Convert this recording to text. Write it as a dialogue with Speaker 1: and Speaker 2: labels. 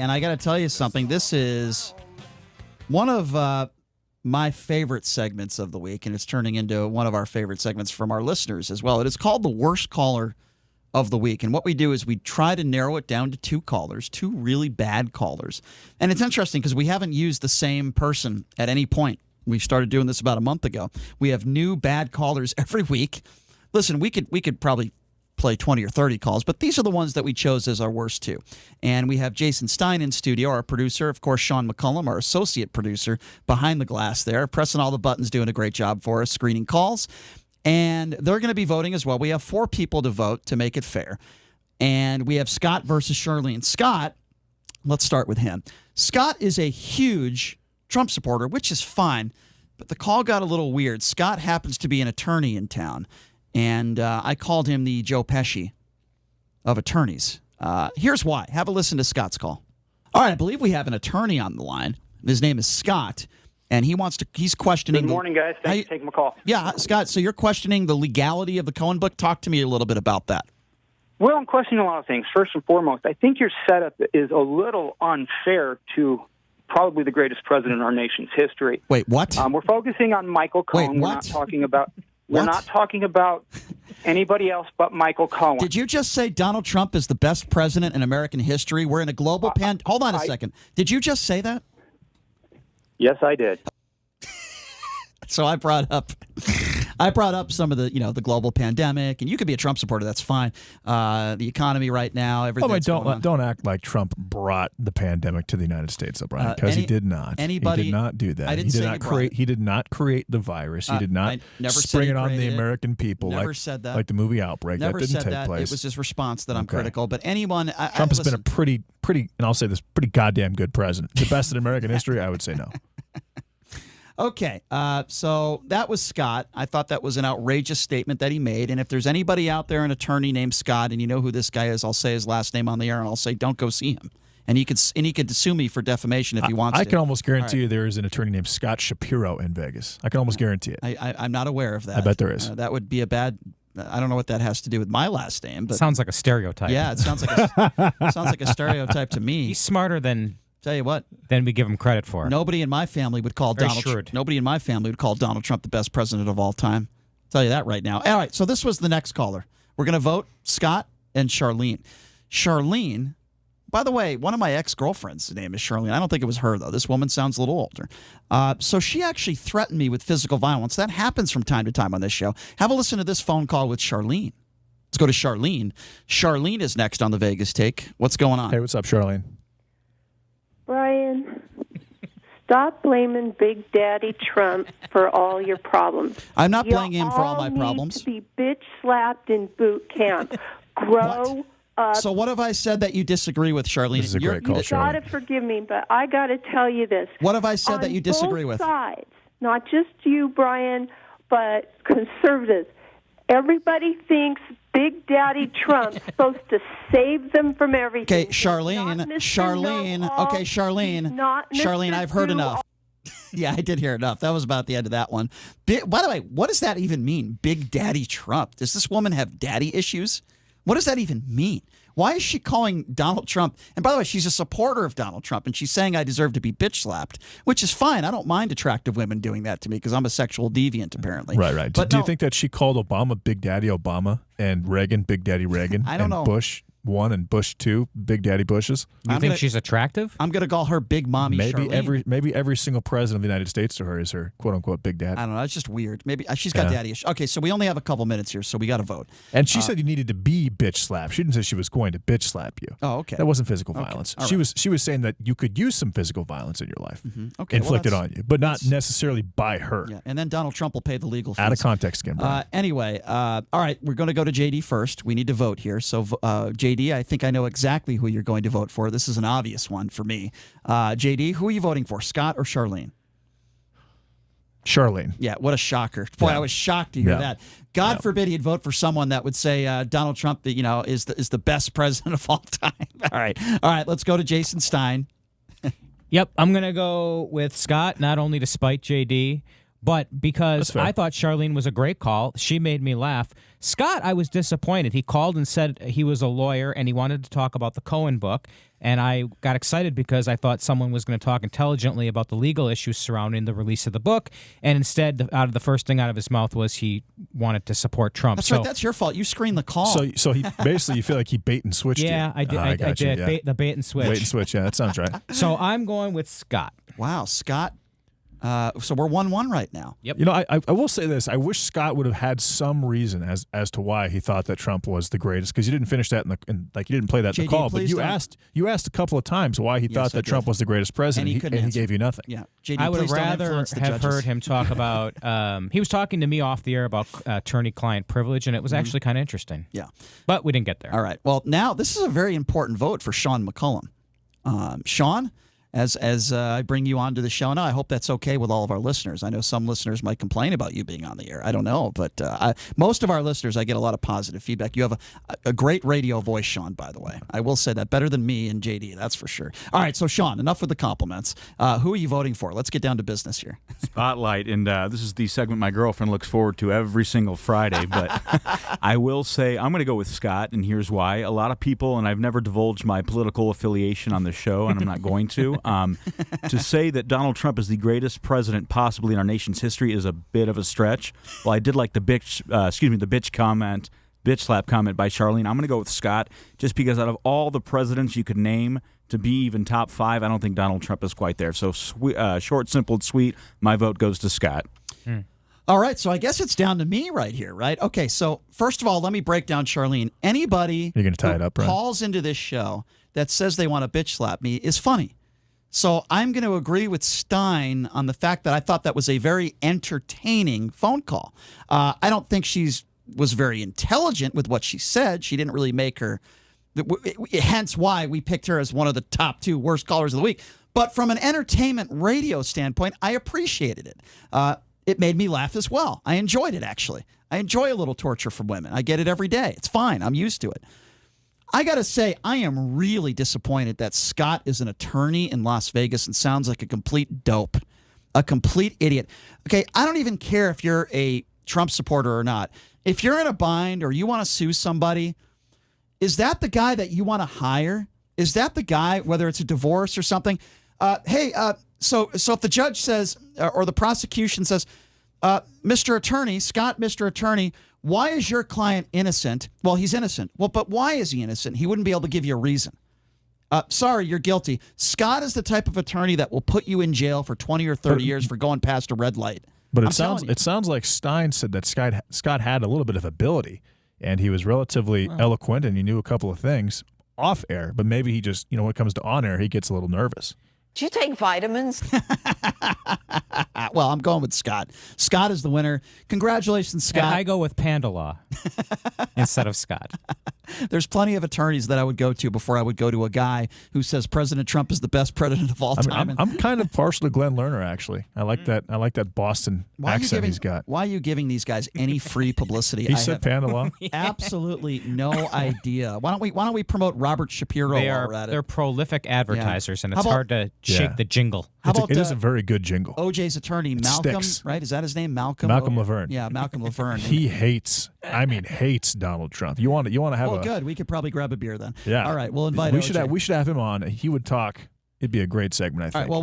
Speaker 1: And I got to tell you something. This is one of my favorite segments of the week, and it's turning into one of our favorite segments from our listeners as well. It is called the Worst Caller of the Week. And what we do is we try to narrow it down to two callers, two really bad callers. And it's interesting because we haven't used the same person at any point. We started doing this about a month ago. We have new bad callers every week. Listen, we could probably play 20 or 30 calls, but these are the ones that we chose as our worst two. And we have Jason Stein in studio, our producer. Of course, Sean McCullum, our associate producer, behind the glass there, pressing all the buttons, doing a great job for us, screening calls. And they're going to be voting as well. We have 4 people to vote to make it fair. And we have Scott versus Charlene. Scott, let's start with him. Scott is a huge Trump supporter, which is fine, but the call got a little weird. Scott happens to be an attorney in town, and I called him the Joe Pesci of attorneys. Here's why. Have a listen to Scott's call. All right, I believe we have an attorney on the line. His name is Scott, and he's questioning.
Speaker 2: Good morning, guys. Thanks for taking my call.
Speaker 1: Yeah, Scott, so you're questioning the legality of the Cohen book. Talk to me a little bit about that.
Speaker 2: Well, I'm questioning a lot of things. First and foremost, I think your setup is a little unfair to probably the greatest president in our nation's history.
Speaker 1: Wait, what?
Speaker 2: We're focusing on Michael Cohen.
Speaker 1: Wait, what?
Speaker 2: We're not talking about anybody else but Michael Cohen.
Speaker 1: Did you just say Donald Trump is the best president in American history? We're in a global pandemic. Hold on a second. Did you just say that?
Speaker 2: Yes, I did.
Speaker 1: So I brought up some of the, the global pandemic, and you could be a Trump supporter. That's fine. The economy right now, everything.
Speaker 3: Don't act like Trump brought the pandemic to the United States, O'Brien, because he did not. He did not do that. He did not create the virus. He did not spring it on the American people.
Speaker 1: Never said that.
Speaker 3: Like the movie Outbreak.
Speaker 1: Never
Speaker 3: that didn't
Speaker 1: said
Speaker 3: take
Speaker 1: that.
Speaker 3: place.
Speaker 1: It was his response that I'm critical. But anyone,
Speaker 3: Trump has been a pretty, and I'll say this, pretty goddamn good president. The best in American history, I would say no.
Speaker 1: Okay, so that was Scott. I thought that was an outrageous statement that he made. And if there's anybody out there, an attorney named Scott, and you know who this guy is, I'll say his last name on the air, and I'll say, don't go see him. And he could sue me for defamation if he wants to.
Speaker 3: I can almost guarantee you there is an attorney named Scott Shapiro in Vegas. I can almost guarantee it.
Speaker 1: I'm not aware of that.
Speaker 3: I bet there is.
Speaker 1: That would be a bad. I don't know what that has to do with my last name. But
Speaker 4: sounds like a stereotype.
Speaker 1: Yeah, it sounds like a stereotype to me.
Speaker 4: He's smarter than.
Speaker 1: Tell you what.
Speaker 4: Then we give him credit for.
Speaker 1: Nobody in my family would call Donald Trump the best president of all time. I'll tell you that right now. All right, so this was the next caller. We're going to vote Scott and Charlene. Charlene, by the way, one of my ex-girlfriends' name is Charlene. I don't think it was her, though. This woman sounds a little older. So she actually threatened me with physical violence. That happens from time to time on this show. Have a listen to this phone call with Charlene. Let's go to Charlene. Charlene is next on the Vegas Take. What's going on?
Speaker 3: Hey, what's up, Charlene?
Speaker 5: Brian, stop blaming Big Daddy Trump for all your problems.
Speaker 1: I'm not blaming him for all my problems.
Speaker 5: You all need to be bitch-slapped in boot camp. Grow up.
Speaker 1: So what have I said that you disagree with, Charlene?
Speaker 3: This is a great call,
Speaker 5: You got to forgive me, but I got to tell you this.
Speaker 1: What have I said that you disagree with?
Speaker 5: On both sides, not just you, Brian, but conservatives. Everybody thinks Big Daddy Trump's supposed to save them from everything.
Speaker 1: Okay, Charlene. Okay, Charlene, I've heard enough. Yeah, I did hear enough. That was about the end of that one. By the way, what does that even mean, Big Daddy Trump? Does this woman have daddy issues? What does that even mean? Why is she calling Donald Trump? And by the way, she's a supporter of Donald Trump, and she's saying I deserve to be bitch slapped, which is fine. I don't mind attractive women doing that to me because I'm a sexual deviant, apparently.
Speaker 3: Right. But do you think that she called Obama Big Daddy Obama and Reagan Big Daddy Reagan?
Speaker 1: I don't know.
Speaker 3: Bush 1 and Bush 2 Big Daddy Bushes?
Speaker 4: You think she's attractive?
Speaker 1: I'm going to call her Big Mommy Charlene.
Speaker 3: Maybe every single president of the United States to her is her quote unquote Big Dad.
Speaker 1: I don't know. It's just weird. Maybe she's got daddy issues. Okay, so we only have a couple minutes here, so we got to vote.
Speaker 3: And she said you needed to be bitch slapped. She didn't say she was going to bitch slap you.
Speaker 1: Oh, okay.
Speaker 3: That wasn't physical violence.
Speaker 1: All
Speaker 3: she
Speaker 1: right.
Speaker 3: was saying that you could use some physical violence in your life,
Speaker 1: Mm-hmm.
Speaker 3: inflicted
Speaker 1: Well,
Speaker 3: on you, but not necessarily by her.
Speaker 1: Yeah, and then Donald Trump will pay the legal fees.
Speaker 3: Out of context again, Brian.
Speaker 1: Anyway, all right, we're going to go to JD first. We need to vote here. So, JD, I think I know exactly who you're going to vote for. This is an obvious one for me. JD, who are you voting for, Scott or Charlene?
Speaker 3: Charlene.
Speaker 1: Yeah, what a shocker. Boy, I was shocked to hear that. God forbid he'd vote for someone that would say Donald Trump is the best president of all time. All right, let's go to Jason Stein.
Speaker 4: Yep, I'm going to go with Scott, not only to spite JD, But because I thought Charlene was a great call, she made me laugh. Scott, I was disappointed. He called and said he was a lawyer and he wanted to talk about the Cohen book. And I got excited because I thought someone was going to talk intelligently about the legal issues surrounding the release of the book. And instead, the first thing out of his mouth was he wanted to support Trump.
Speaker 1: That's right. That's your fault. You screened the call.
Speaker 3: So he basically, you feel like he bait and switched you.
Speaker 4: Yeah, I did. I did.
Speaker 3: Yeah.
Speaker 4: The bait and switch.
Speaker 3: Bait and switch. Yeah, that sounds right.
Speaker 4: So I'm going with Scott.
Speaker 1: Wow, Scott. So we're 1-1 right now.
Speaker 4: Yep.
Speaker 3: You know, I will say this. I wish Scott would have had some reason as to why he thought that Trump was the greatest, because you didn't finish that you didn't play that in the call. But you asked a couple of times why he thought that Trump was the greatest president, and he gave you nothing.
Speaker 1: Yeah, JD,
Speaker 4: I would rather have heard him talk about. He was talking to me off the air about attorney-client privilege, and it was actually kind of interesting.
Speaker 1: Yeah,
Speaker 4: but we didn't get there.
Speaker 1: All right. Well, now this is a very important vote for Sean McCullum. Sean, as I bring you onto the show now, I hope that's okay with all of our listeners. I know some listeners might complain about you being on the air. I don't know, but most of our listeners, I get a lot of positive feedback. You have a great radio voice, Sean, by the way. I will say that, better than me and JD, that's for sure. All right, so Sean, enough with the compliments. Who are you voting for? Let's get down to business here.
Speaker 6: Spotlight, and this is the segment my girlfriend looks forward to every single Friday, but I will say I'm going to go with Scott, and here's why. A lot of people, and I've never divulged my political affiliation on the show, and I'm not going to. To say that Donald Trump is the greatest president possibly in our nation's history is a bit of a stretch. Well, I did like the bitch slap comment by Charlene. I'm going to go with Scott just because out of all the presidents you could name to be even top 5, I don't think Donald Trump is quite there. So short, simple, and sweet, my vote goes to Scott.
Speaker 1: All right, so I guess it's down to me right here, right? Okay, so first of all, let me break down Charlene. Anybody
Speaker 3: You're gonna tie it up, right?
Speaker 1: calls into this show that says they want to bitch slap me is funny. So I'm going to agree with Stein on the fact that I thought that was a very entertaining phone call. I don't think was very intelligent with what she said. She didn't really make her, hence why we picked her as one of the top 2 worst callers of the week. But from an entertainment radio standpoint, I appreciated it. It made me laugh as well. I enjoyed it, actually. I enjoy a little torture from women. I get it every day. It's fine. I'm used to it. I got to say, I am really disappointed that Scott is an attorney in Las Vegas and sounds like a complete dope, a complete idiot. Okay, I don't even care if you're a Trump supporter or not. If you're in a bind or you want to sue somebody, is that the guy that you want to hire? Is that the guy, whether it's a divorce or something? So if the judge says, or the prosecution says, Mr. Attorney, Scott, Mr. Attorney, why is your client innocent? Well, he's innocent. Well, but why is he innocent? He wouldn't be able to give you a reason. Sorry, you're guilty. Scott is the type of attorney that will put you in jail for 20 or 30 years for going past a red light.
Speaker 3: But it sounds like Stein said that Scott had a little bit of ability, and he was relatively eloquent, and he knew a couple of things off air. But maybe he just, when it comes to on air, he gets a little nervous.
Speaker 7: Do you take vitamins?
Speaker 1: Well, I'm going with Scott. Scott is the winner. Congratulations, Scott.
Speaker 4: And I go with Panda Law instead of Scott.
Speaker 1: There's plenty of attorneys that I would go to before I would go to a guy who says President Trump is the best president of all time.
Speaker 3: I'm kind of partial to Glenn Lerner, actually. I like that. I like that Boston accent he's got.
Speaker 1: Why are you giving these guys any free publicity?
Speaker 3: He said Panda Law.
Speaker 1: Absolutely no idea. Why don't we promote Robert Shapiro?
Speaker 4: They're prolific advertisers, and it's hard to shake the jingle.
Speaker 3: It is a very good jingle.
Speaker 1: OJ's attorney, Malcolm, right? Is that his name? Malcolm
Speaker 3: Laverne.
Speaker 1: Yeah, Malcolm Laverne.
Speaker 3: He hates Donald Trump. You want to have
Speaker 1: good. We could probably grab a beer then.
Speaker 3: Yeah.
Speaker 1: All right, we'll invite OJ.
Speaker 3: We should have him on. He would talk. It'd be a great segment, I think.
Speaker 1: All right, well,